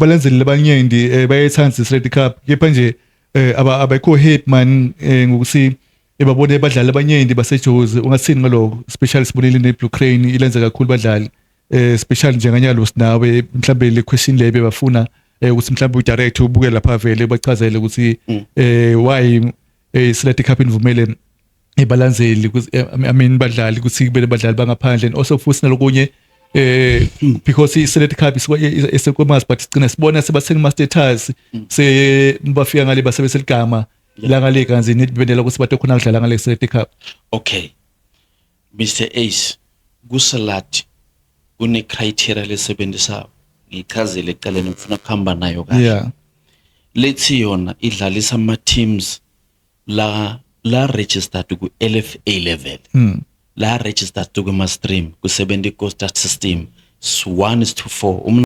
balandzeli labanyenti bayayithanda Select Cup kepha nje abekho happy man ngokuthi babone abadlali abanyenti baseJozi ungathini ngaloko especially sibonile neBlue Crane ilenza kakhulu badlali especially njenganyalo sinawe mhlambe le question lebe bafuna ukuthi mhlambe udirect ubuke lapha vele bachazele ukuthi why Select Cup invumele ibalandzeli badlali ukuthi kube badlali bangaphandle and also futhi nalokunye because Select Cup isekwemas but sigcina sibona sebathenga ama status bafika ngale basebeseligama la ngale kanzini ibendela ukuthi bathe khona kudlala ngale Select Cup. Okay, Mr. Ace, kusalati kune criteria lesebenzisa ngichazele ecaleni ngifuna kuhamba nayo kahle. Yeah. Lethi yona idlalisa ama teams la registered ku LFA level. La registered ku ma stream ku 70 coast system 1:4